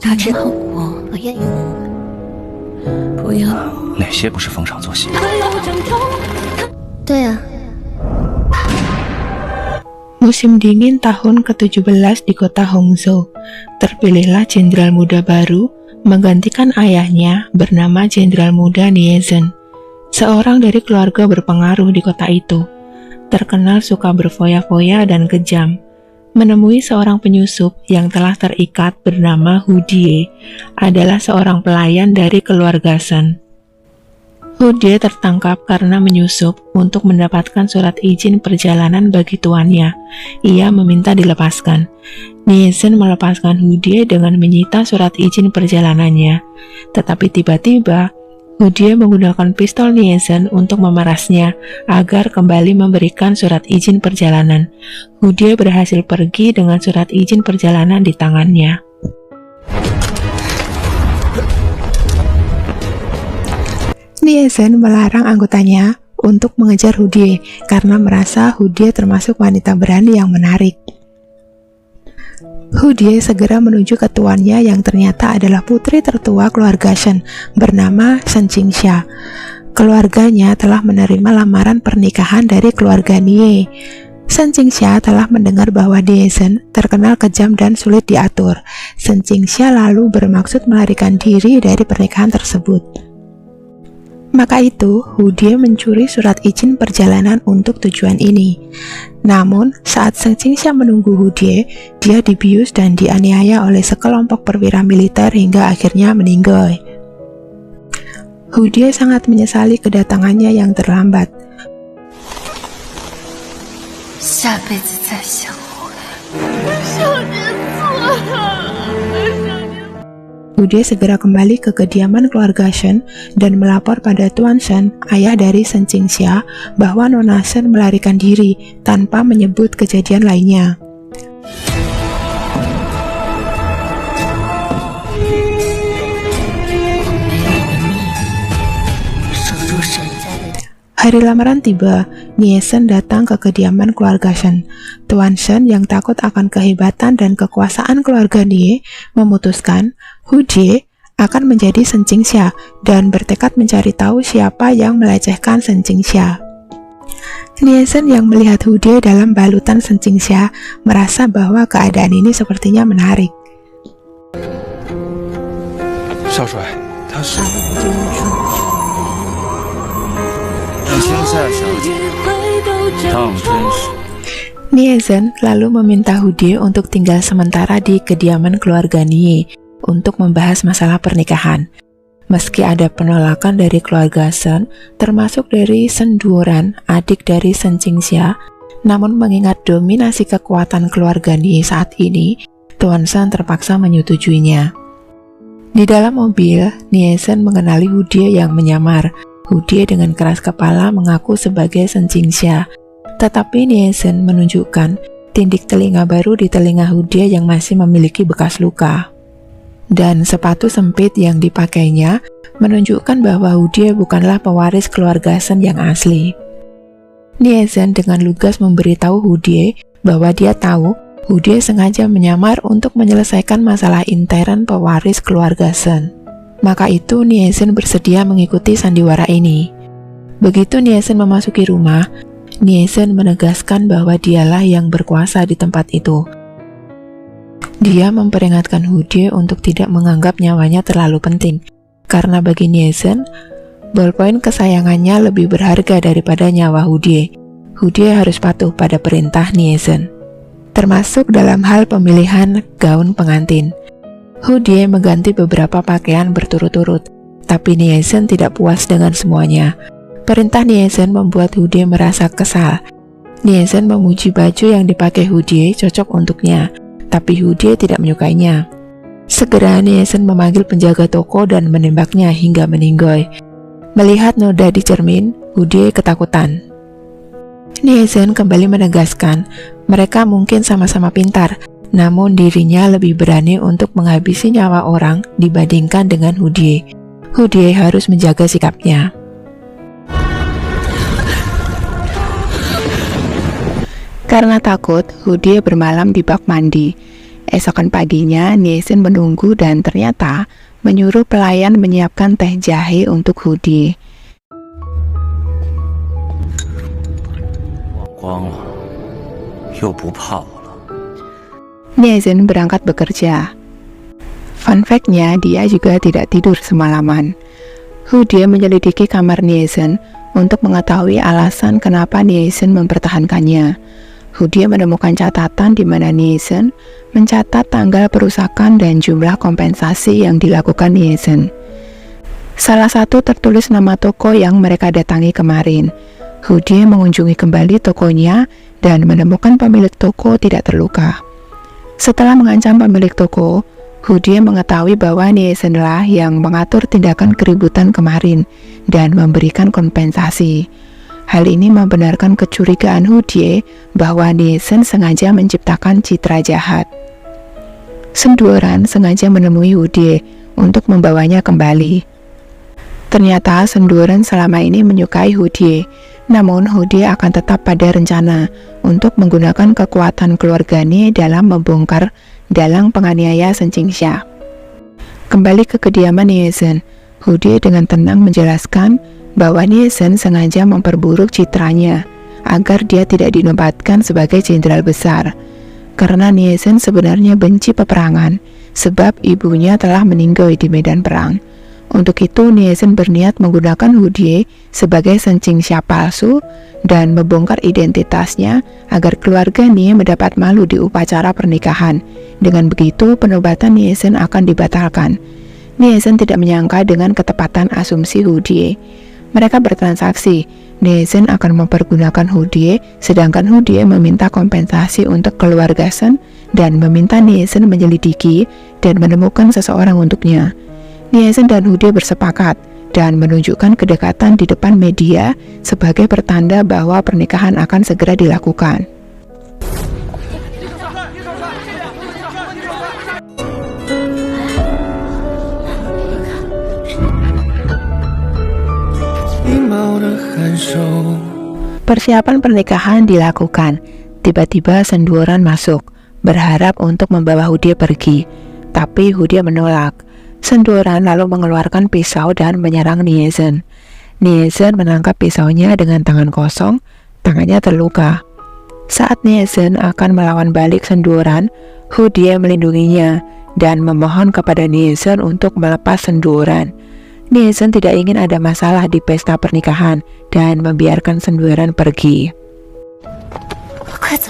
大治好国和艳遇，不要。哪些不是逢场作戏？对啊。 Musim dingin tahun ke-17 di kota Hongzhou, terpilihlah jenderal muda baru menggantikan ayahnya bernama Jenderal Muda Nie Zhen, seorang dari keluarga berpengaruh di kota itu. Terkenal suka berfoya-foya dan kejam, menemui seorang penyusup yang telah terikat bernama Hu Die, adalah seorang pelayan dari keluarga Shen. Hu Die tertangkap karena menyusup untuk mendapatkan surat izin perjalanan bagi tuannya. Ia meminta dilepaskan. Nie Zhen melepaskan Hu Die dengan menyita surat izin perjalanannya. Tetapi tiba-tiba, Hu Die menggunakan pistol Nie Zhen untuk memerasnya agar kembali memberikan surat izin perjalanan. Hu Die berhasil pergi dengan surat izin perjalanan di tangannya. Nie Zhen melarang anggotanya untuk mengejar Hu Die karena merasa Hu Die termasuk wanita berani yang menarik. Hu Die segera menuju ke tuannya yang ternyata adalah putri tertua keluarga Shen bernama Shen Qingxia. Keluarganya telah menerima lamaran pernikahan dari keluarga Nie. Shen Qingxia telah mendengar bahwa Nie Zhen terkenal kejam dan sulit diatur. Shen Qingxia lalu bermaksud melarikan diri dari pernikahan tersebut. Maka itu, Hu Die mencuri surat izin perjalanan untuk tujuan ini. Namun, saat Shen Qingxia menunggu Hu Die, dia dibius dan dianiaya oleh sekelompok perwira militer hingga akhirnya meninggal. Hu Die sangat menyesali kedatangannya yang terlambat. Hu Die segera kembali ke kediaman keluarga Shen dan melapor pada Tuan Shen, ayah dari Shen Qingxia, bahwa Nona Shen melarikan diri tanpa menyebut kejadian lainnya. Hari lamaran tiba, Nie Zhen datang ke kediaman keluarga Shen. Tuan Shen yang takut akan kehebatan dan kekuasaan keluarga Nie memutuskan Hu Die akan menjadi Shen Qingxia dan bertekad mencari tahu siapa yang melecehkan Shen Qingxia. Nie Zhen yang melihat Hu Die dalam balutan Shen Qingxia merasa bahwa keadaan ini sepertinya menarik. Nie Zhen lalu meminta Hu Die untuk tinggal sementara di kediaman keluarga Nie untuk membahas masalah pernikahan. Meski ada penolakan dari keluarga Shen, termasuk dari Shen Duoran, adik dari Shen Qingxia, namun mengingat dominasi kekuatan keluarga Nie saat ini, Tuan Shen terpaksa menyetujuinya. Di dalam mobil, Nie Zhen mengenali Hu Die yang menyamar. Hu Die dengan keras kepala mengaku sebagai Shen Qingxia, tetapi Nie Zhen menunjukkan tindik telinga baru di telinga Hu Die yang masih memiliki bekas luka. Dan sepatu sempit yang dipakainya menunjukkan bahwa Hu Die bukanlah pewaris keluarga Shen yang asli. Nie Zhen dengan lugas memberitahu Hu Die bahwa dia tahu Hu Die sengaja menyamar untuk menyelesaikan masalah intern pewaris keluarga Shen. Maka itu Nie Zhen bersedia mengikuti sandiwara ini. Begitu Nie Zhen memasuki rumah, Nie Zhen menegaskan bahwa dialah yang berkuasa di tempat itu. Dia memperingatkan Hu Die untuk tidak menganggap nyawanya terlalu penting, karena bagi Nie Zhen, ballpoint kesayangannya lebih berharga daripada nyawa Hu Die. Hu Die harus patuh pada perintah Nie Zhen, termasuk dalam hal pemilihan gaun pengantin. Hu Die mengganti beberapa pakaian berturut-turut, tapi Nie Zhen tidak puas dengan semuanya. Perintah Nie Zhen membuat Hu Die merasa kesal. Nie Zhen memuji baju yang dipakai Hu Die cocok untuknya, tapi Hu Die tidak menyukainya. Segera Nie Zhen memanggil penjaga toko dan menembaknya hingga meninggoy. Melihat noda di cermin, Hu Die ketakutan. Nie Zhen kembali menegaskan, mereka mungkin sama-sama pintar, namun dirinya lebih berani untuk menghabisi nyawa orang dibandingkan dengan Hu Die. Hu Die harus menjaga sikapnya. Karena takut, Hu Die bermalam di bak mandi. Esokan paginya, Nielsen menunggu dan ternyata menyuruh pelayan menyiapkan teh jahe untuk Hudie. 光了，又不怕我了。 Nielsen berangkat bekerja. Fun fact-nya, dia juga tidak tidur semalaman. Hudie menyelidiki kamar Nielsen untuk mengetahui alasan kenapa Nielsen mempertahankannya. Hudie menemukan catatan di mana Nielsen mencatat tanggal perusakan dan jumlah kompensasi yang dilakukan Nielsen. Salah satu tertulis nama toko yang mereka datangi kemarin. Hudie mengunjungi kembali tokonya dan menemukan pemilik toko tidak terluka. Setelah mengancam pemilik toko, Hudie mengetahui bahwa Nielsen-lah yang mengatur tindakan keributan kemarin dan memberikan kompensasi. Hal ini membenarkan kecurigaan Hudie bahwa Nielsen sengaja menciptakan citra jahat. Senduoran sengaja menemui Hudie untuk membawanya kembali. Ternyata Senduoran selama ini menyukai Hudie, namun Hudie akan tetap pada rencana untuk menggunakan kekuatan keluarganya dalam membongkar dalang penganiaya Shen Qingxia. Kembali ke kediaman Nielsen, Hudie dengan tenang menjelaskan bahwa Nielsen sengaja memperburuk citranya agar dia tidak dinobatkan sebagai jenderal besar. Karena Nielsen sebenarnya benci peperangan sebab ibunya telah meninggal di medan perang. Untuk itu Nielsen berniat menggunakan Hudie sebagai Shen Qingxia palsu dan membongkar identitasnya agar keluarga Nie mendapat malu di upacara pernikahan. Dengan begitu penobatan Nielsen akan dibatalkan. Nielsen tidak menyangka dengan ketepatan asumsi Hudie. Mereka bertransaksi. Nielsen akan mempergunakan Hudie, sedangkan Hudie meminta kompensasi untuk keluarga Shen dan meminta Nielsen menyelidiki dan menemukan seseorang untuknya. Nielsen dan Hudie bersepakat dan menunjukkan kedekatan di depan media sebagai pertanda bahwa pernikahan akan segera dilakukan. Persiapan pernikahan dilakukan. Tiba-tiba Senduoran masuk, berharap untuk membawa Hudie pergi, tapi Hudie menolak. Senduoran lalu mengeluarkan pisau dan menyerang Nielsen. Nielsen menangkap pisaunya dengan tangan kosong, tangannya terluka. Saat Nielsen akan melawan balik Senduoran, Hudie melindunginya dan memohon kepada Nielsen untuk melepas Senduoran. Nielsen tidak ingin ada masalah di pesta pernikahan dan membiarkan Senduoran pergi. 快走！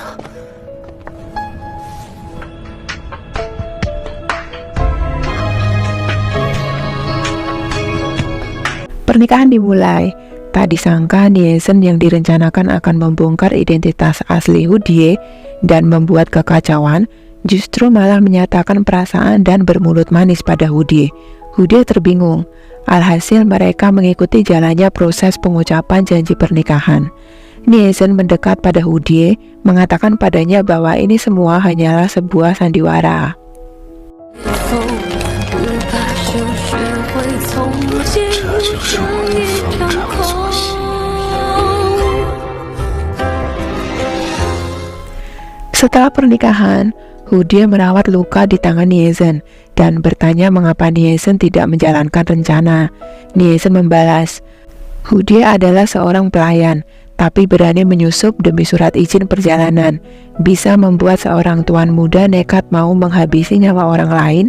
Pernikahan dimulai. Tak disangka Nielsen yang direncanakan akan membongkar identitas asli Hudie dan membuat kekacauan, justru malah menyatakan perasaan dan bermulut manis pada Hudie. Hudie terbingung. Alhasil mereka mengikuti jalannya proses pengucapan janji pernikahan. Nielsen mendekat pada Hudie, mengatakan padanya bahwa ini semua hanyalah sebuah sandiwara. Setelah pernikahan, Hudie merawat luka di tangan Nielsen dan bertanya mengapa Nielsen tidak menjalankan rencana. Nielsen membalas, Hudie adalah seorang pelayan, tapi berani menyusup demi surat izin perjalanan, bisa membuat seorang tuan muda nekat mau menghabisi nyawa orang lain,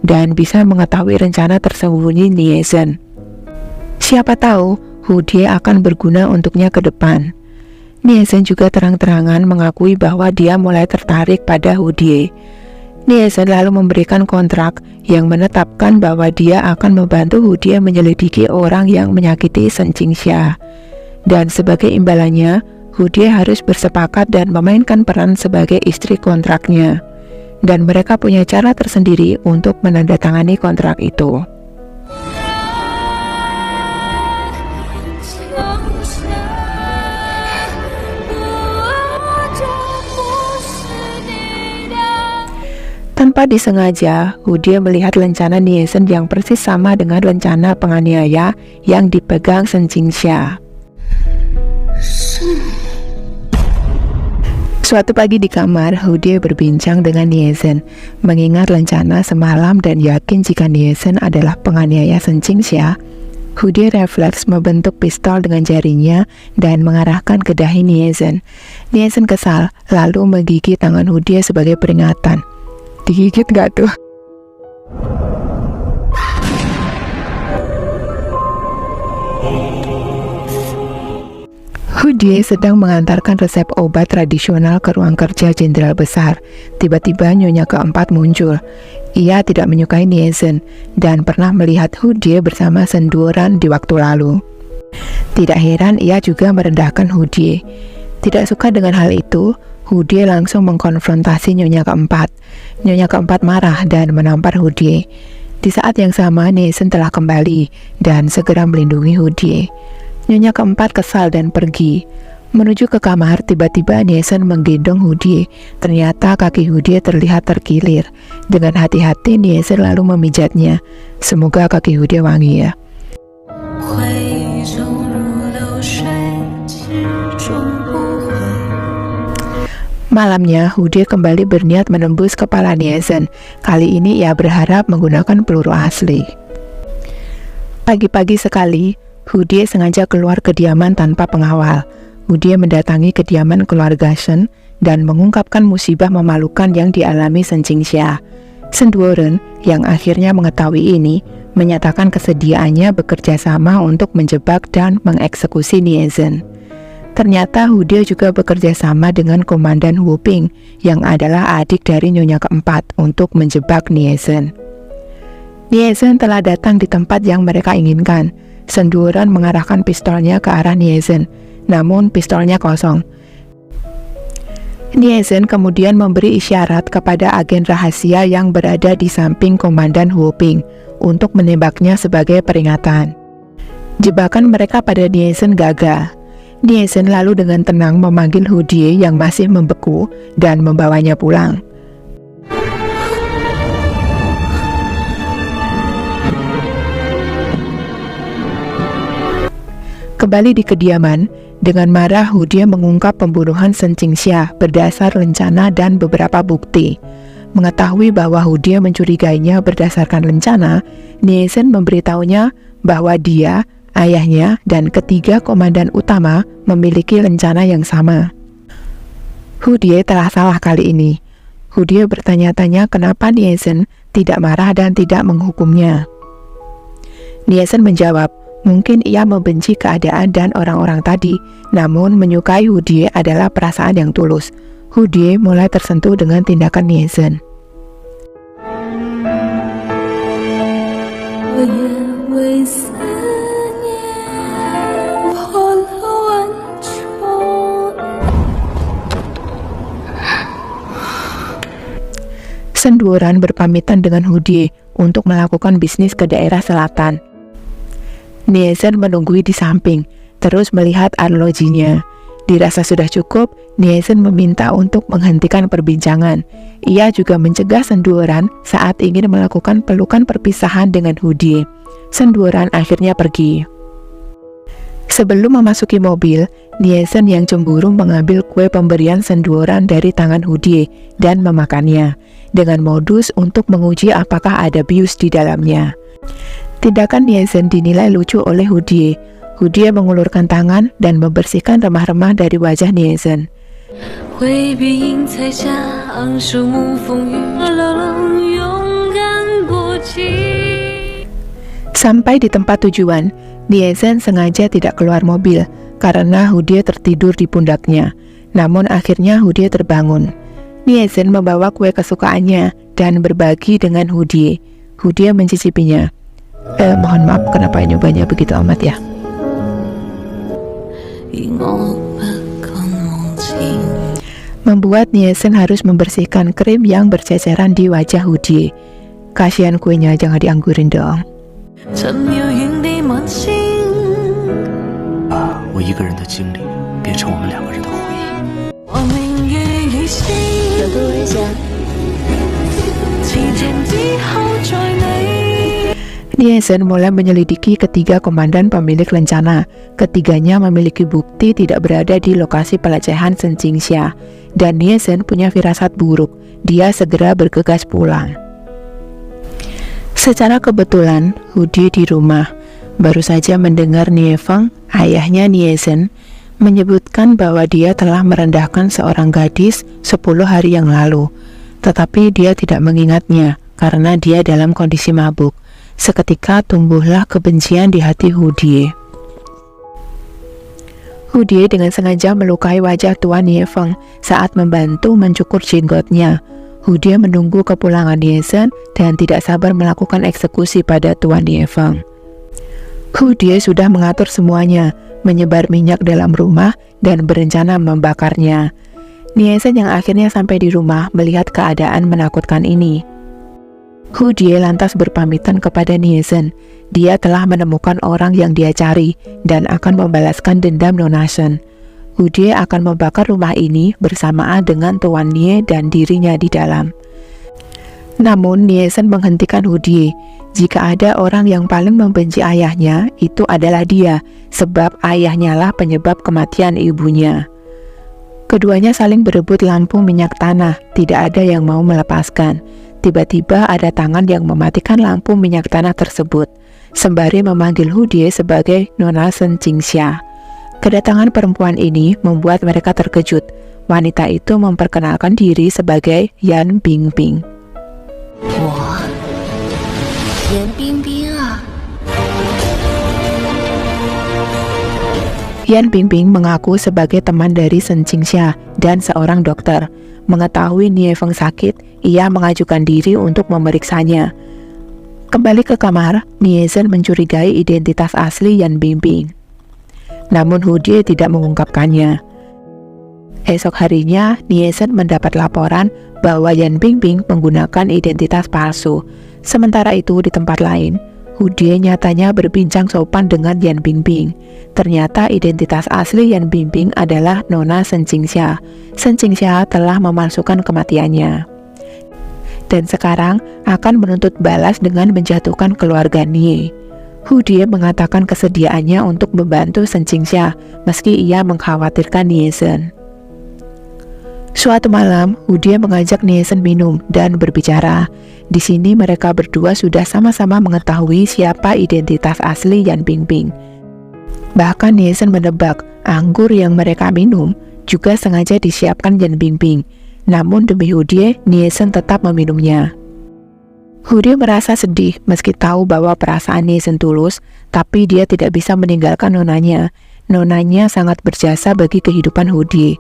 dan bisa mengetahui rencana tersembunyi Nielsen. Siapa tahu, Hudie akan berguna untuknya ke depan. Nielsen juga terang-terangan mengakui bahwa dia mulai tertarik pada Hudie. Nielsen lalu memberikan kontrak yang menetapkan bahwa dia akan membantu Hudie menyelidiki orang yang menyakiti Shen Qingxia. Dan sebagai imbalannya, Hudie harus bersepakat dan memainkan peran sebagai istri kontraknya. Dan mereka punya cara tersendiri untuk menandatangani kontrak itu. Tanpa disengaja, Hudie melihat lencana Nielsen yang persis sama dengan lencana penganiaya yang dipegang Shen Qingxia. Suatu pagi di kamar, Hudie berbincang dengan Nielsen, mengingat rencana semalam dan yakin jika Nielsen adalah penganiaya Shen Qingxia. Hudie refleks membentuk pistol dengan jarinya dan mengarahkan ke dahi Nielsen. Nielsen kesal, lalu menggigit tangan Hudie sebagai peringatan. Digigit gak tuh? Hudie sedang mengantarkan resep obat tradisional ke ruang kerja jenderal besar. Tiba-tiba nyonya keempat muncul. Ia tidak menyukai Nielsen dan pernah melihat Hudie bersama Shen Duoran di waktu lalu. Tidak heran ia juga merendahkan Hudie. Tidak suka dengan hal itu, Hudie langsung mengkonfrontasi nyonya keempat. Nyonya keempat marah dan menampar Hudie. Di saat yang sama, Nielsen telah kembali dan segera melindungi Hudie. Nyonya keempat kesal dan pergi. Menuju ke kamar, tiba-tiba Nielsen menggendong Hudie. Ternyata kaki Hudie terlihat terkilir. Dengan hati-hati, Nielsen lalu memijatnya. Semoga kaki Hudie wangi ya. Malamnya, Hudie kembali berniat menembus kepala Nielsen. Kali ini ia berharap menggunakan peluru asli. Pagi-pagi sekali, Hudie sengaja keluar kediaman tanpa pengawal. Hudie mendatangi kediaman keluarga Shen dan mengungkapkan musibah memalukan yang dialami Shen Qingxia. Shen Duoran yang akhirnya mengetahui ini, menyatakan kesediaannya bekerja sama untuk menjebak dan mengeksekusi Nielsen. Ternyata Hudie juga bekerja sama dengan Komandan Wu Ping yang adalah adik dari nyonya keempat untuk menjebak Nielsen. Nielsen telah datang di tempat yang mereka inginkan. Shen Duoran mengarahkan pistolnya ke arah Nielsen, namun pistolnya kosong. Nielsen kemudian memberi isyarat kepada agen rahasia yang berada di samping Komandan Wu Ping untuk menembaknya sebagai peringatan. Jebakan mereka pada Nielsen gagal. Nielsen lalu dengan tenang memanggil Hudie yang masih membeku dan membawanya pulang. Kembali di kediaman, dengan marah Hudie mengungkap pembunuhan Shen Qingxia berdasar rencana dan beberapa bukti. Mengetahui bahwa Hudie mencurigainya berdasarkan rencana, Nielsen memberitahunya bahwa dia, ayahnya, dan ketiga komandan utama memiliki rencana yang sama. Hudie telah salah kali ini. Hudie bertanya-tanya kenapa Nielsen tidak marah dan tidak menghukumnya. Nielsen menjawab, mungkin ia membenci keadaan dan orang-orang tadi, namun menyukai Hudie adalah perasaan yang tulus. Hudie mulai tersentuh dengan tindakan Nielsen. Shen Duoran berpamitan dengan Hudie untuk melakukan bisnis ke daerah selatan. Nielsen menunggui di samping, terus melihat arlojinya. Dirasa sudah cukup, Nielsen meminta untuk menghentikan perbincangan. Ia juga mencegah Shen Duoran saat ingin melakukan pelukan perpisahan dengan Hudie. Shen Duoran akhirnya pergi. Sebelum memasuki mobil, Nielsen yang cemburu mengambil kue pemberian Shen Duoran dari tangan Hudie dan memakannya, dengan modus untuk menguji apakah ada bius di dalamnya. Tindakan Nielsen dinilai lucu oleh Hudie. Hudie mengulurkan tangan dan membersihkan remah-remah dari wajah Nielsen. Sampai di tempat tujuan, Nielsen sengaja tidak keluar mobil karena Hudie tertidur di pundaknya. Namun akhirnya Hudie terbangun. Nielsen membawa kue kesukaannya dan berbagi dengan Hudie. Hudie mencicipinya. Mohon maaf, kenapa nyobanya begitu amat ya? Membuat Nielsen harus membersihkan krim yang berceceran di wajah Hudie. Kasihan kuenya, jangan dianggurin dong. 我一个人的经历变成我们两个人的回忆。有多危险？ Nielsen mulai menyelidiki ketiga komandan pemilik rencana. Ketiganya memiliki bukti tidak berada di lokasi pelecehan Shen Qingxia, dan Nielsen punya firasat buruk. Dia segera bergegas pulang. Secara kebetulan, Hu Die di rumah. Baru saja mendengar Nie Feng, ayahnya Nielsen, menyebutkan bahwa dia telah merendahkan seorang gadis 10 hari yang lalu. Tetapi dia tidak mengingatnya karena dia dalam kondisi mabuk. Seketika tumbuhlah kebencian di hati Hu Die. Hu Die dengan sengaja melukai wajah Tuan Nie Feng saat membantu mencukur jenggotnya. Hu Die menunggu kepulangan Nielsen dan tidak sabar melakukan eksekusi pada Tuan Nie Feng. Hu Die sudah mengatur semuanya, menyebar minyak dalam rumah dan berencana membakarnya. Nielsen yang akhirnya sampai di rumah melihat keadaan menakutkan ini. Hu Die lantas berpamitan kepada Nielsen. Dia telah menemukan orang yang dia cari dan akan membalaskan dendam Nona Shen. Hu Die akan membakar rumah ini bersamaan dengan Tuan Nie dan dirinya di dalam. Namun Nielsen menghentikan Hu Die. Jika ada orang yang paling membenci ayahnya, itu adalah dia, sebab ayahnya lah penyebab kematian ibunya. Keduanya saling berebut lampu minyak tanah, tidak ada yang mau melepaskan. Tiba-tiba ada tangan yang mematikan lampu minyak tanah tersebut, sembari memanggil Hu Die sebagai Nona Shen Qingxia. Kedatangan perempuan ini membuat mereka terkejut. Wanita itu memperkenalkan diri sebagai Yan Bingbing. Wah, Yan Bingbing ah. Yan Bingbing mengaku sebagai teman dari Shen Qingxia dan seorang dokter. Mengetahui Nie Feng sakit, ia mengajukan diri untuk memeriksanya. Kembali ke kamar, Nielsen mencurigai identitas asli Yan Bingbing. Namun Hu Die tidak mengungkapkannya. Esok harinya, Nielsen mendapat laporan bahwa Yan Bingbing menggunakan identitas palsu. Sementara itu di tempat lain, Hu Die nyatanya berbincang sopan dengan Yan Bingbing. Ternyata identitas asli Yan Bingbing adalah Nona Shen Qingxia. Shen Qingxia telah memalsukan kematiannya. Dan sekarang akan menuntut balas dengan menjatuhkan keluarga Nie. Hu Die mengatakan kesediaannya untuk membantu Shen Qingxia, meski ia mengkhawatirkan Nielsen. Suatu malam, Hu Die mengajak Nielsen minum dan berbicara. Di sini mereka berdua sudah sama-sama mengetahui siapa identitas asli Yan Bingbing. Bahkan Nielsen menebak anggur yang mereka minum juga sengaja disiapkan Yan Bingbing. Namun demi Hu Die, Nielsen tetap meminumnya. Hu Die merasa sedih meski tahu bahwa perasaan Nielsen tulus, tapi dia tidak bisa meninggalkan nonanya. Nonanya sangat berjasa bagi kehidupan Hu Die.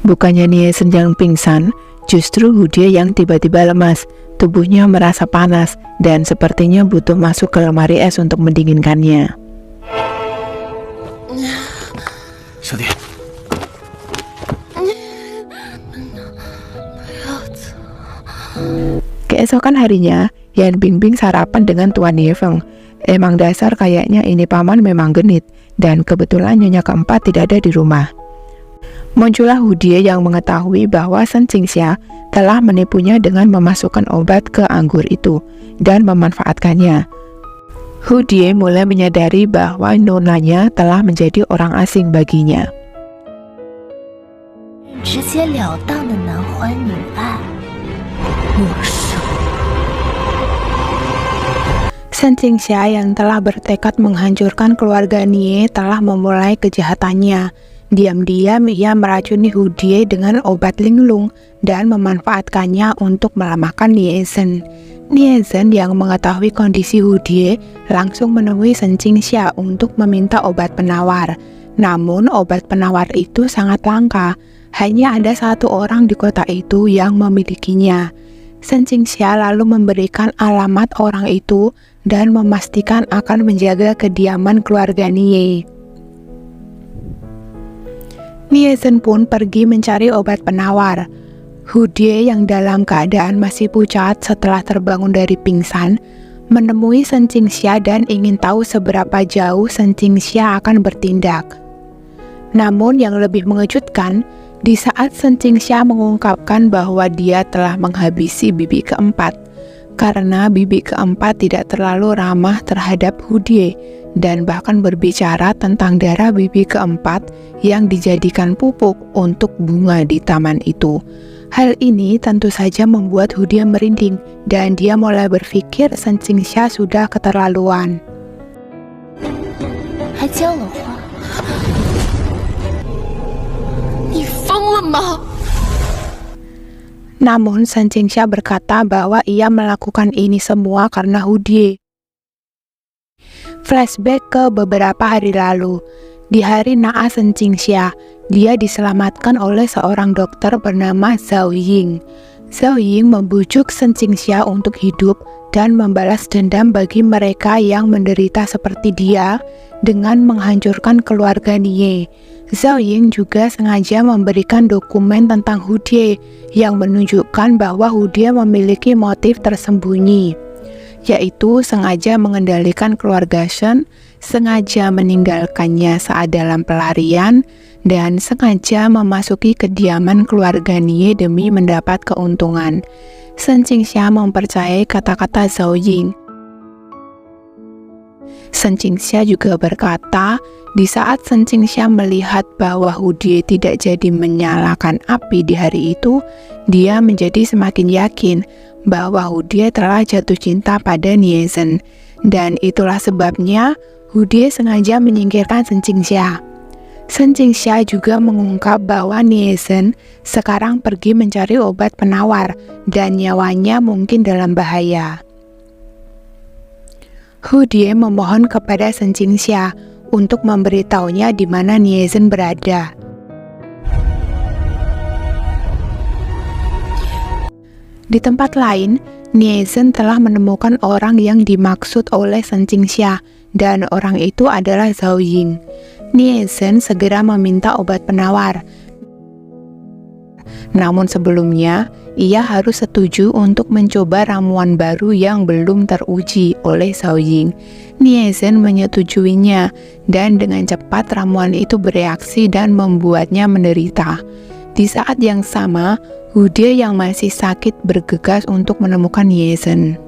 Bukannya Nielsen yang pingsan, justru Hu Die yang tiba-tiba lemas. Tubuhnya merasa panas dan sepertinya butuh masuk ke lemari es untuk mendinginkannya. Keesokan harinya, Yan Bingbing sarapan dengan Tuan Nie Feng. Emang dasar kayaknya ini paman memang genit, dan kebetulan nyonya keempat tidak ada di rumah. Muncullah Hu Die yang mengetahui bahwa Shen Qingxia telah menipunya dengan memasukkan obat ke anggur itu dan memanfaatkannya. Hu Die mulai menyadari bahwa nonanya telah menjadi orang asing baginya. 直截了当的男欢女爱，我胜。 Shen Qingxia yang telah bertekad menghancurkan keluarga Nie telah memulai kejahatannya. Diam-diam ia meracuni Hu Die dengan obat linglung dan memanfaatkannya untuk melemahkan Nielsen. Nielsen yang mengetahui kondisi Hu Die langsung menemui Shen Qingxia untuk meminta obat penawar. Namun obat penawar itu sangat langka. Hanya ada satu orang di kota itu yang memilikinya. Shen Qingxia lalu memberikan alamat orang itu dan memastikan akan menjaga kediaman keluarga Nie. Nielsen pun pergi mencari obat penawar. Hu Die yang dalam keadaan masih pucat setelah terbangun dari pingsan, menemui Shen Qingxia dan ingin tahu seberapa jauh Shen Qingxia akan bertindak. Namun yang lebih mengejutkan, Di saat Shen Qingxia mengungkapkan bahwa dia telah menghabisi bibi keempat, karena bibi keempat tidak terlalu ramah terhadap Hu Die, dan bahkan berbicara tentang darah bibi keempat yang dijadikan pupuk untuk bunga di taman itu. Hal ini tentu saja membuat Hu Die merinding, dan dia mulai berpikir Shen Qingxia sudah keterlaluan. 还浇了花，你疯了吗？ Namun Shen Qingxia berkata bahwa ia melakukan ini semua karena Hu Die. Flashback ke beberapa hari lalu. Di hari naas Shen Qingxia, dia diselamatkan oleh seorang dokter bernama Zhao Ying. Zhao Ying membujuk Shen Qingxia untuk hidup dan membalas dendam bagi mereka yang menderita seperti dia dengan menghancurkan keluarga Nie. Zhao Ying juga sengaja memberikan dokumen tentang Hu Die yang menunjukkan bahwa Hu Die memiliki motif tersembunyi, yaitu sengaja mengendalikan keluarga Shen, sengaja meninggalkannya saat dalam pelarian, dan sengaja memasuki kediaman keluarga Nie demi mendapat keuntungan. Shen Qingxia mempercayai kata-kata Zhao Ying. Shen Qingxia juga berkata, di saat Shen Qingxia melihat bahwa Hu Die tidak jadi menyalakan api di hari itu, dia menjadi semakin yakin bahwa Hu Die telah jatuh cinta pada Nie Zhen, dan itulah sebabnya Hu Die sengaja menyingkirkan Shen Qingxia. Shen Qingxia juga mengungkap bahwa Nie Zhen sekarang pergi mencari obat penawar dan nyawanya mungkin dalam bahaya. Hu Die memohon kepada Shen Qingxia untuk memberitahunya di mana Nie Zhen berada. Di tempat lain, Nie Zhen telah menemukan orang yang dimaksud oleh Shen Qingxia, dan orang itu adalah Zhao Ying. Nie Zhen segera meminta obat penawar. Namun sebelumnya, ia harus setuju untuk mencoba ramuan baru yang belum teruji oleh Zhao Ying. Nie Zhen menyetujuinya, dan dengan cepat ramuan itu bereaksi dan membuatnya menderita. Di saat yang sama, Hu Die yang masih sakit bergegas untuk menemukan Nie Zhen.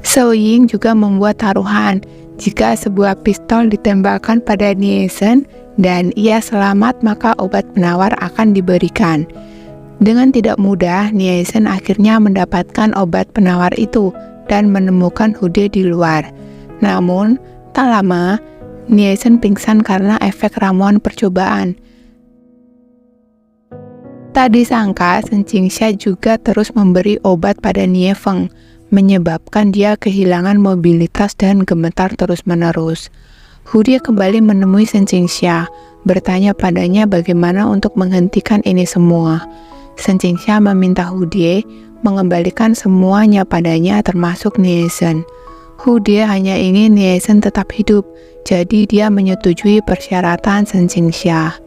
Zhao Ying juga membuat taruhan jika sebuah pistol ditembakkan pada Nie Zhen dan ia selamat, maka obat penawar akan diberikan. Dengan tidak mudah, Nie Zhen akhirnya mendapatkan obat penawar itu dan menemukan Hu Die di luar. Namun, tak lama, Nie Zhen pingsan karena efek ramuan percobaan. Tak disangka, Shen Qingxia juga terus memberi obat pada Nie Feng, menyebabkan dia kehilangan mobilitas dan gemetar terus-menerus. Hu Die kembali menemui Shen Qingxia, bertanya padanya bagaimana untuk menghentikan ini semua. Shen Qingxia meminta Hu Die mengembalikan semuanya padanya termasuk Nie Zhen. Hu Die hanya ingin Nie Zhen tetap hidup, jadi dia menyetujui persyaratan Shen Qingxia.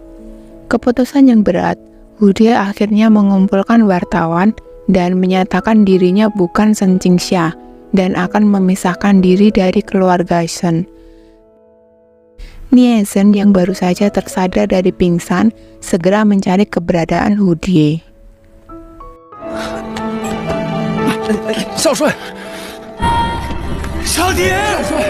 Keputusan yang berat, Hu Die akhirnya mengumpulkan wartawan dan menyatakan dirinya bukan Shen Qingxia dan akan memisahkan diri dari keluarga Shen. Nie Zhen yang baru saja tersadar dari pingsan segera mencari keberadaan Hu Die. 少帅，少爹，少帅。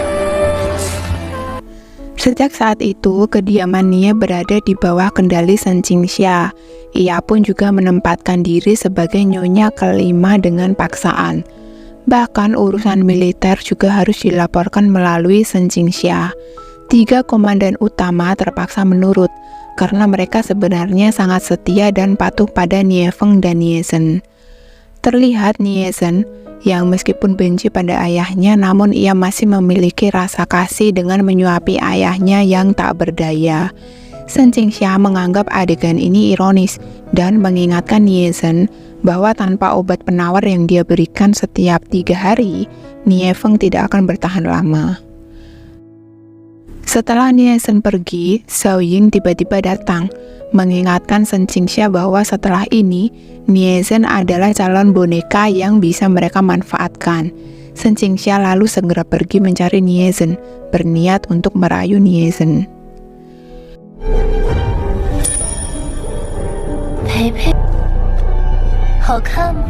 Sejak saat itu, kediaman Nie berada di bawah kendali Shen Qingxia. Ia pun juga menempatkan diri sebagai nyonya kelima dengan paksaan. Bahkan urusan militer juga harus dilaporkan melalui Shen Qingxia. 3 komandan utama terpaksa menurut, karena mereka sebenarnya sangat setia dan patuh pada Nie Feng dan Nie Zhen. Terlihat Nie Zhen yang meskipun benci pada ayahnya, namun ia masih memiliki rasa kasih dengan menyuapi ayahnya yang tak berdaya. Shen Qingxia menganggap adegan ini ironis dan mengingatkan Nie Zhen bahwa tanpa obat penawar yang dia berikan setiap 3 hari, Nie Feng tidak akan bertahan lama. Setelah Nie Zhen pergi, Zhao Ying tiba-tiba datang, mengingatkan Shen Qingxia bahwa setelah ini, Nie Zhen adalah calon boneka yang bisa mereka manfaatkan. Shen Qingxia lalu segera pergi mencari Nie Zhen, berniat untuk merayu Nie Zhen. 陪陪，好看吗？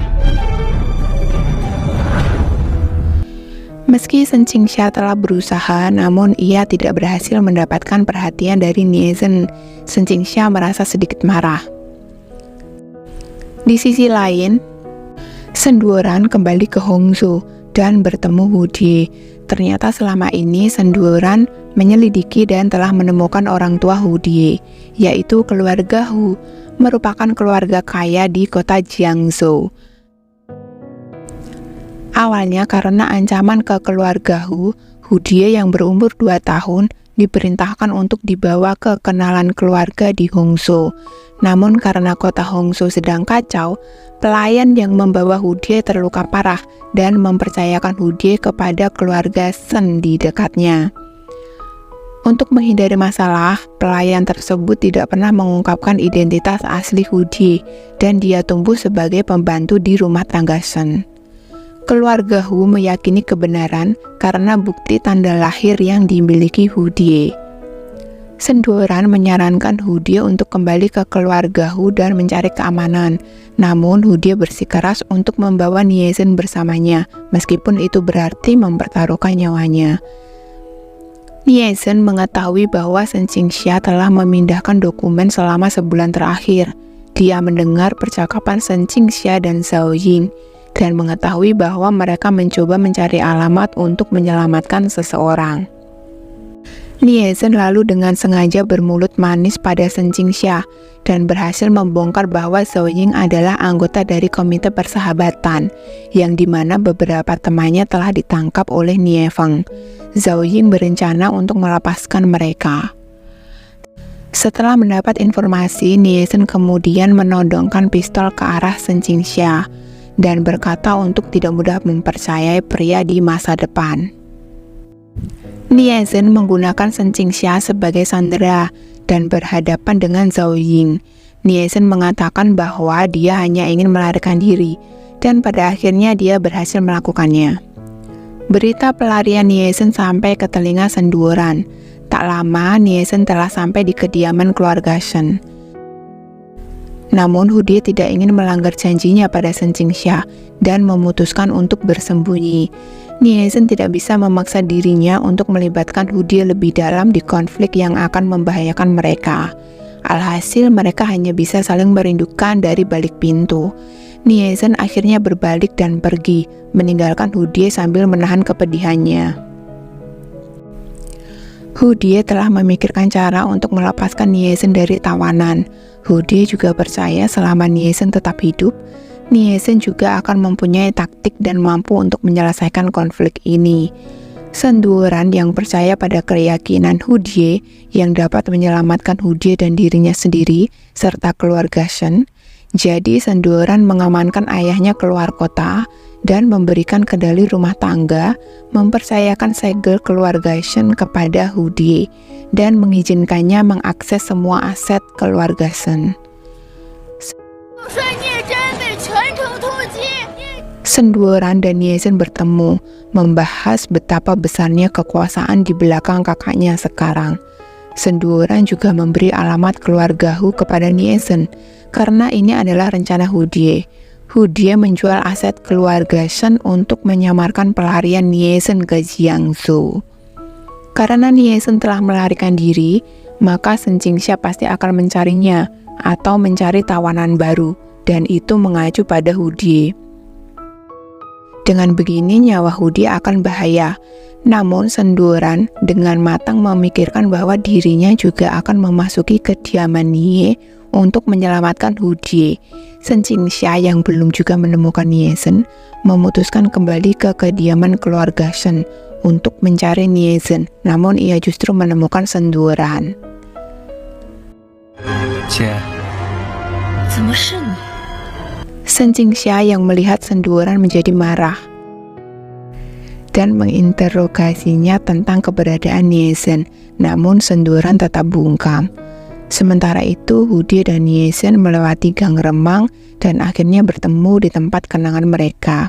Meski Shen Qingxia telah berusaha, namun ia tidak berhasil mendapatkan perhatian dari Nielsen. Shen Qingxia merasa sedikit marah. Di sisi lain, Shen Duoran kembali ke Hongzhou dan bertemu Hu Die. Ternyata selama ini Shen Duoran menyelidiki dan telah menemukan orang tua Hu Die, yaitu keluarga Hu, merupakan keluarga kaya di kota Jiangzhou. Awalnya karena ancaman ke keluarga Hu Die yang berumur 2 tahun diperintahkan untuk dibawa ke kenalan keluarga di Hongzhou. Namun karena kota Hongzhou sedang kacau, pelayan yang membawa Hu Die terluka parah dan mempercayakan Hu Die kepada keluarga Shen di dekatnya. Untuk menghindari masalah, pelayan tersebut tidak pernah mengungkapkan identitas asli Hu Die dan dia tumbuh sebagai pembantu di rumah tangga Shen. Keluarga Hu meyakini kebenaran karena bukti tanda lahir yang dimiliki Hu Die. Shen Duoran menyarankan Hu Die untuk kembali ke keluarga Hu dan mencari keamanan. Namun Hu Die bersikeras untuk membawa Nielsen bersamanya, meskipun itu berarti mempertaruhkan nyawanya. Nielsen mengetahui bahwa Shen Qingxia telah memindahkan dokumen selama sebulan terakhir. Dia mendengar percakapan Shen Qingxia dan Zhao Ying, dan mengetahui bahwa mereka mencoba mencari alamat untuk menyelamatkan seseorang. Nielsen lalu dengan sengaja bermulut manis pada Shen Qingxia dan berhasil membongkar bahwa Zhao Ying adalah anggota dari Komite Persahabatan, yang dimana beberapa temannya telah ditangkap oleh Nie Feng. Zhao Ying berencana untuk melepaskan mereka. Setelah mendapat informasi, Nielsen kemudian menodongkan pistol ke arah Shen Qingxia dan berkata untuk tidak mudah mempercayai pria di masa depan. Nielsen menggunakan Shen Qingxia sebagai sandera dan berhadapan dengan Zhao Ying. Nielsen mengatakan bahwa dia hanya ingin melarikan diri, dan pada akhirnya dia berhasil melakukannya. Berita pelarian Nielsen sampai ke telinga Shen Duoran. Tak lama, Nielsen telah sampai di kediaman keluarga Shen. Namun Hu Die tidak ingin melanggar janjinya pada Shen Qingxia dan memutuskan untuk bersembunyi. Nielsen tidak bisa memaksa dirinya untuk melibatkan Hu Die lebih dalam di konflik yang akan membahayakan mereka. Alhasil mereka hanya bisa saling merindukan dari balik pintu. Nielsen akhirnya berbalik dan pergi, meninggalkan Hu Die sambil menahan kepedihannya. Hu Die telah memikirkan cara untuk melepaskan Nielsen dari tawanan. Hu Die juga percaya selama Nielsen tetap hidup, Nielsen juga akan mempunyai taktik dan mampu untuk menyelesaikan konflik ini. Shen Duoran yang percaya pada keyakinan Hu Die yang dapat menyelamatkan Hu Die dan dirinya sendiri, serta keluarga Shen. Jadi Shen Duoran mengamankan ayahnya keluar kota dan memberikan kendali rumah tangga, mempercayakan segel keluarga Shen kepada Hu Die, dan mengizinkannya mengakses semua aset keluarga Shen. Shen Duoran dan Nielsen bertemu, membahas betapa besarnya kekuasaan di belakang kakaknya sekarang. Shen Duoran juga memberi alamat keluarga Hu kepada Nielsen, karena ini adalah rencana Hu Die. Hu Die menjual aset keluarga Shen untuk menyamarkan pelarian Nielsen ke Jiangzhou. Karena Nielsen telah melarikan diri, maka Shen Qingxia pasti akan mencarinya atau mencari tawanan baru, dan itu mengacu pada Hu Die. Dengan begini nyawa Hu Die akan bahaya. Namun Shen Duoran dengan matang memikirkan bahwa dirinya juga akan memasuki kediaman Nie untuk menyelamatkan Hu Die. Shen Qingxia yang belum juga menemukan Nielsen memutuskan kembali ke kediaman keluarga Shen untuk mencari Nielsen, namun ia justru menemukan Shen Duoran. Shen Qingxia yang melihat Shen Duoran menjadi marah dan menginterogasinya tentang keberadaan Nielsen, namun Shen Duoran tetap bungkam. Sementara itu, Hu Die dan Nielsen melewati gang remang dan akhirnya bertemu di tempat kenangan mereka.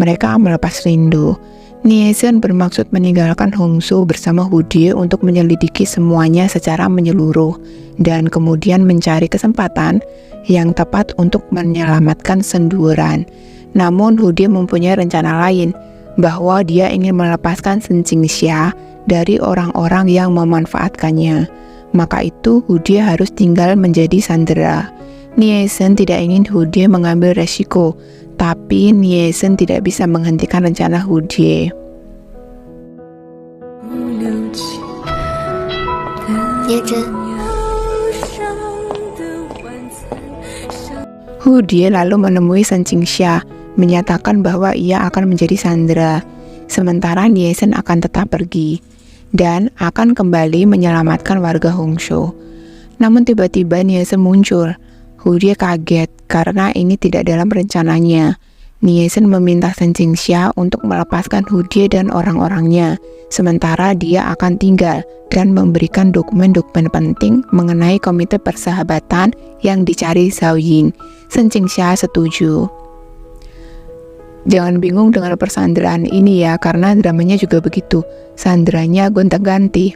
Mereka melepas rindu. Nielsen bermaksud meninggalkan Hongzhou bersama Hu Die untuk menyelidiki semuanya secara menyeluruh. dan kemudian mencari kesempatan yang tepat untuk menyelamatkan Senduran. Namun Hu Die mempunyai rencana lain, bahwa dia ingin melepaskan Shen Qingxia dari orang-orang yang memanfaatkannya. Maka itu Hu Die harus tinggal menjadi sandera. Nie Zhen tidak ingin Hu Die mengambil resiko, tapi Nie Zhen tidak bisa menghentikan rencana Hu Die. Nie Zhen, Hu Die lalu menemui Shen Qingxia, menyatakan bahwa ia akan menjadi sandera, sementara Nie Zhen akan tetap pergi dan akan kembali menyelamatkan warga Hongzhou. Namun tiba-tiba Nie Zhen muncul. Hu Die kaget karena ini tidak dalam rencananya. Nie Zhen meminta Shen Qingxia untuk melepaskan Hu Die dan orang-orangnya, sementara dia akan tinggal dan memberikan dokumen-dokumen penting mengenai komite persahabatan yang dicari Zhao Ying. Shen Qingxia setuju. Jangan bingung dengan persanderaan ini ya, karena dramanya juga begitu. Sanderanya gonta-ganti.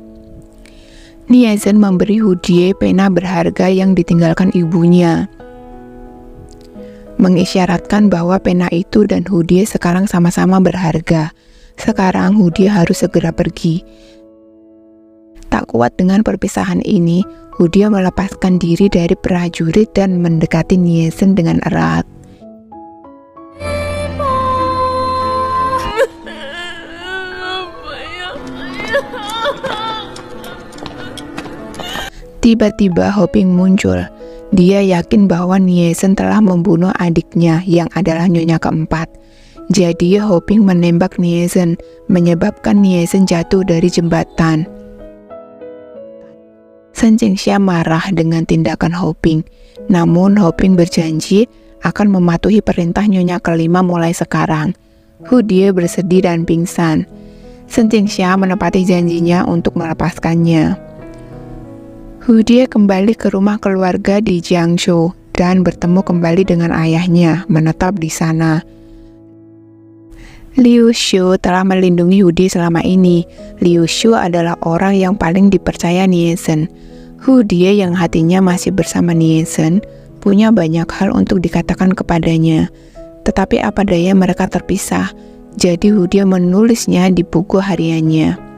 Nie Zhen memberi Hu Die pena berharga yang ditinggalkan ibunya, mengisyaratkan bahwa pena itu dan Hu Die sekarang sama-sama berharga. Sekarang Hu Die harus segera pergi. Tak kuat dengan perpisahan ini, Hu Die melepaskan diri dari prajurit dan mendekati Nie Zhen dengan erat. Tiba-tiba Ho Ping muncul. Dia yakin bahwa Nie Zhen telah membunuh adiknya yang adalah nyonya keempat. Jadi Ho Ping menembak Nie Zhen, menyebabkan Nie Zhen jatuh dari jembatan. Shen Qingxia marah dengan tindakan Ho Ping. Namun Ho Ping berjanji akan mematuhi perintah nyonya kelima mulai sekarang. Hu Die bersedih dan pingsan. Shen Qingxia menepati janjinya untuk melepaskannya. Hu Die kembali ke rumah keluarga di Jiangzhou dan bertemu kembali dengan ayahnya, menetap di sana. Liu Xiu telah melindungi Hu Die selama ini. Liu Xiu adalah orang yang paling dipercaya Nie Zhen. Hu Die yang hatinya masih bersama Nie Zhen punya banyak hal untuk dikatakan kepadanya. Tetapi apa daya mereka terpisah, jadi Hu Die menulisnya di buku hariannya.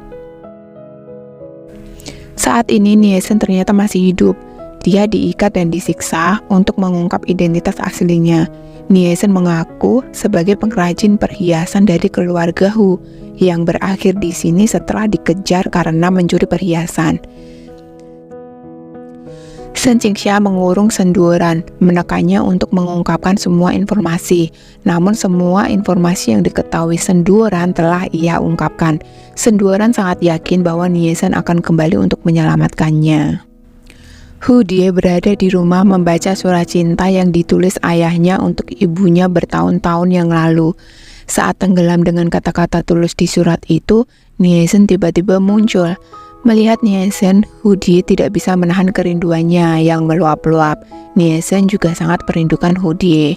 Saat ini Nie Zhen ternyata masih hidup. Dia diikat dan disiksa untuk mengungkap identitas aslinya. Nie Zhen mengaku sebagai pengrajin perhiasan dari keluarga Hu yang berakhir di sini setelah dikejar karena mencuri perhiasan. Shen Qingxia mengurung Senduran, menekannya untuk mengungkapkan semua informasi. Namun semua informasi yang diketahui Senduran telah ia ungkapkan. Senduran sangat yakin bahwa Nie Zhen akan kembali untuk menyelamatkannya. Hu Die berada di rumah membaca surat cinta yang ditulis ayahnya untuk ibunya bertahun-tahun yang lalu. Saat tenggelam dengan kata-kata tulus di surat itu, Nie Zhen tiba-tiba muncul. Melihat Nie Zhen, Hu Die tidak bisa menahan kerinduannya yang meluap-luap. Nie Zhen juga sangat merindukan Hu Die.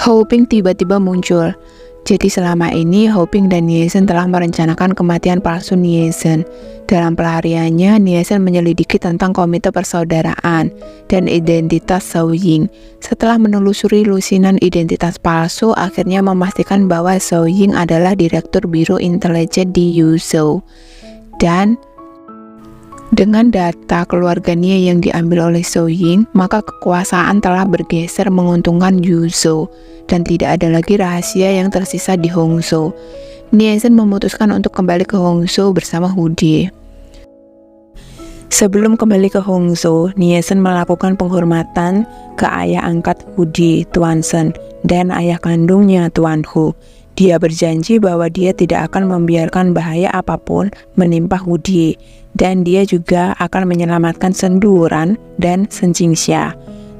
Ho Ping tiba-tiba muncul. Jadi selama ini Ho Ping dan Nie Zhen telah merencanakan kematian palsu Nie Zhen. Dalam pelariannya, Nie Zhen menyelidiki tentang komite persaudaraan dan identitas Zhao Ying. Setelah menelusuri lusinan identitas palsu, akhirnya memastikan bahwa Zhao Ying adalah direktur Biro Intelijen di Yuzhou. Dan dengan data keluarga Nie yang diambil oleh Zhao Ying, maka kekuasaan telah bergeser menguntungkan Yuzhou dan tidak ada lagi rahasia yang tersisa di Hongzhou. Nie Zhen memutuskan untuk kembali ke Hongzhou bersama Hu Die. Sebelum kembali ke Hongzhou, Nie Zhen melakukan penghormatan ke ayah angkat Hu Die, Tuan Shen, dan ayah kandungnya, Tuan Hu. Dia berjanji bahwa dia tidak akan membiarkan bahaya apapun menimpa Hu Die, dan dia juga akan menyelamatkan Senduran dan Shen Qingxia.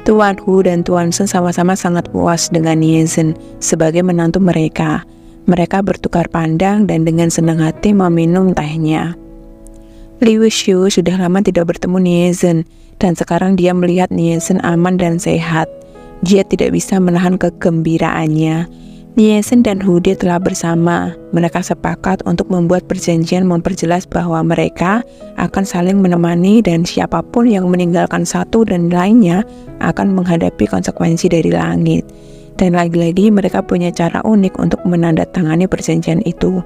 Tuan Hu dan Tuan Shen sama-sama sangat puas dengan Nie Zhen sebagai menantu mereka. Mereka bertukar pandang dan dengan senang hati meminum tehnya. Liu Xiu sudah lama tidak bertemu Nie Zhen, dan sekarang dia melihat Nie Zhen aman dan sehat. dia tidak bisa menahan kegembiraannya. Nielsen dan Hude telah bersama. Mereka sepakat untuk membuat perjanjian memperjelas bahwa mereka akan saling menemani dan siapapun yang meninggalkan satu dan lainnya akan menghadapi konsekuensi dari langit. Dan lagi-lagi mereka punya cara unik untuk menandatangani perjanjian itu.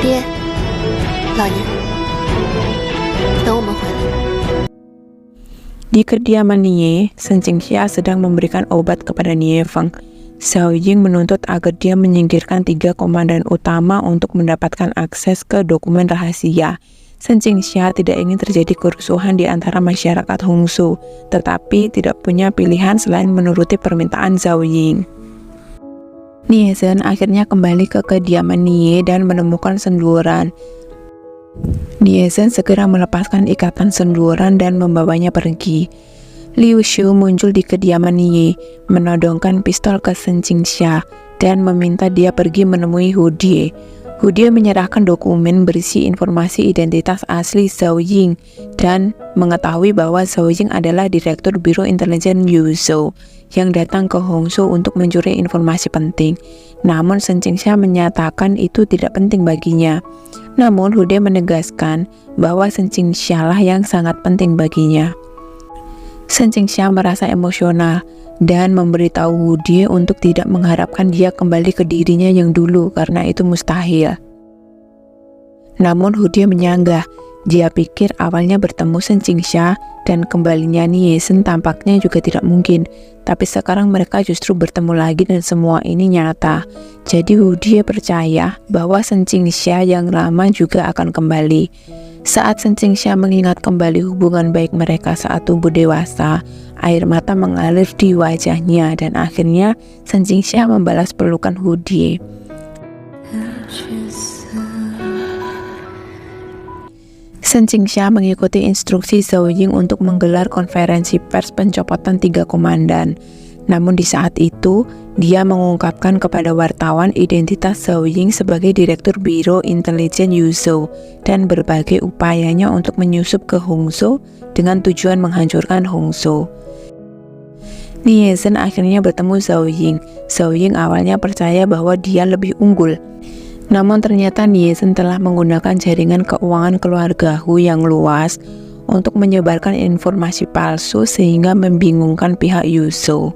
爹，老爷，等我们回来。 Di kediaman Nie, Shen Qingxia sedang memberikan obat kepada Nie Feng. Xiao Ying menuntut agar dia menyingkirkan 3 komandan utama untuk mendapatkan akses ke dokumen rahasia. Shen Qingxia tidak ingin terjadi kerusuhan di antara masyarakat Hongsu, tetapi tidak punya pilihan selain menuruti permintaan Xiao Ying. Nie Zhen akhirnya kembali ke kediaman Nie dan menemukan senduran. Nie Zhen segera melepaskan ikatan senduran dan membawanya pergi. Liu Xiu muncul di kediaman Nie, menodongkan pistol ke Shen Qingxia dan meminta dia pergi menemui Hu Die. Hu Die menyerahkan dokumen berisi informasi identitas asli Xiao Ying dan mengetahui bahwa Xiao Ying adalah Direktur Biro Intelijen Yuzhou yang datang ke Hongsu untuk mencuri informasi penting. Namun Shen Qingxia menyatakan itu tidak penting baginya. Namun Hu Die menegaskan bahwa Shen Qingxia lah yang sangat penting baginya. Shen Qingxia merasa emosional dan memberitahu Hu Die untuk tidak mengharapkan dia kembali ke dirinya yang dulu karena itu mustahil. Namun Hu Die menyanggah. Dia pikir awalnya bertemu Shen Qingxia dan kembalinya Nie Zhen tampaknya juga tidak mungkin. Tapi sekarang mereka justru bertemu lagi dan semua ini nyata. Jadi Hu Die percaya bahwa Shen Qingxia yang lama juga akan kembali. Saat Shen Qingxia mengingat kembali hubungan baik mereka saat tumbuh dewasa, air mata mengalir di wajahnya dan akhirnya Shen Qingxia membalas pelukan Hu Die. Shen Qingxia mengikuti instruksi Xiao Ying untuk menggelar konferensi pers pencopotan 3 komandan. Namun di saat itu, dia mengungkapkan kepada wartawan identitas Xiao Ying sebagai Direktur Biro Intelijen Yuzhou dan berbagai upayanya untuk menyusup ke Hongsu dengan tujuan menghancurkan Hongsu. Nie Zhen akhirnya bertemu Xiao Ying. Xiao Ying awalnya percaya bahwa dia lebih unggul. Namun ternyata Nie Zhen telah menggunakan jaringan keuangan keluarga Hu yang luas untuk menyebarkan informasi palsu sehingga membingungkan pihak Yuzhou.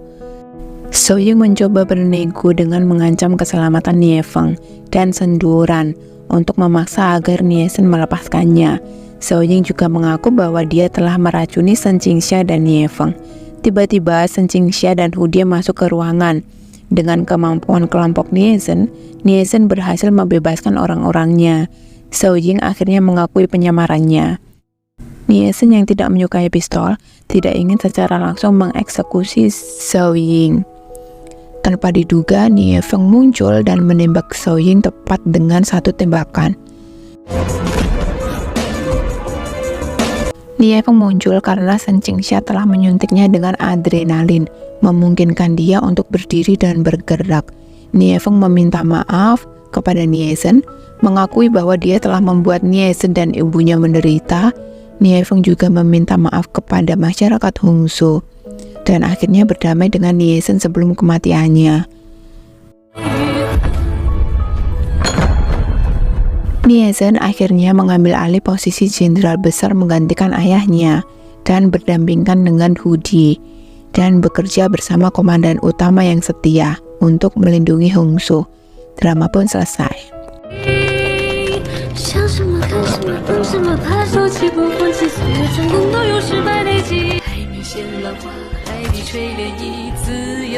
Xiao Ying mencoba bernego dengan mengancam keselamatan Nie Feng dan senduran untuk memaksa agar Nie Zhen melepaskannya. Xiao Ying juga mengaku bahwa dia telah meracuni Shen Qingxia dan Nie Feng. Tiba-tiba Shen Qingxia dan Hu Die masuk ke ruangan. Dengan kemampuan kelompok Nie Zhen berhasil membebaskan orang-orangnya. Xiao Ying akhirnya mengakui penyamarannya. Nie Zhen yang tidak menyukai pistol tidak ingin secara langsung mengeksekusi Xiao Ying. Tanpa diduga, Nie Feng muncul dan menembak Xiao Ying tepat dengan satu tembakan. Nie Feng muncul karena Shen Qingxia telah menyuntiknya dengan adrenalin, memungkinkan dia untuk berdiri dan bergerak. Nie Feng meminta maaf kepada Nie Zhen, mengakui bahwa dia telah membuat Nie Zhen dan ibunya menderita. Nie Feng juga meminta maaf kepada masyarakat Hongsu dan akhirnya berdamai dengan Nie Zhen sebelum kematiannya. Nie Zhen akhirnya mengambil alih posisi jenderal besar menggantikan ayahnya dan berdampingan dengan Hu Die dan bekerja bersama komandan utama yang setia untuk melindungi Hongsu. Drama pun selesai. 想什么看什么懂什么怕手起不放弃岁月成功都有失败累积海面鲜浪花海底锤炼一自由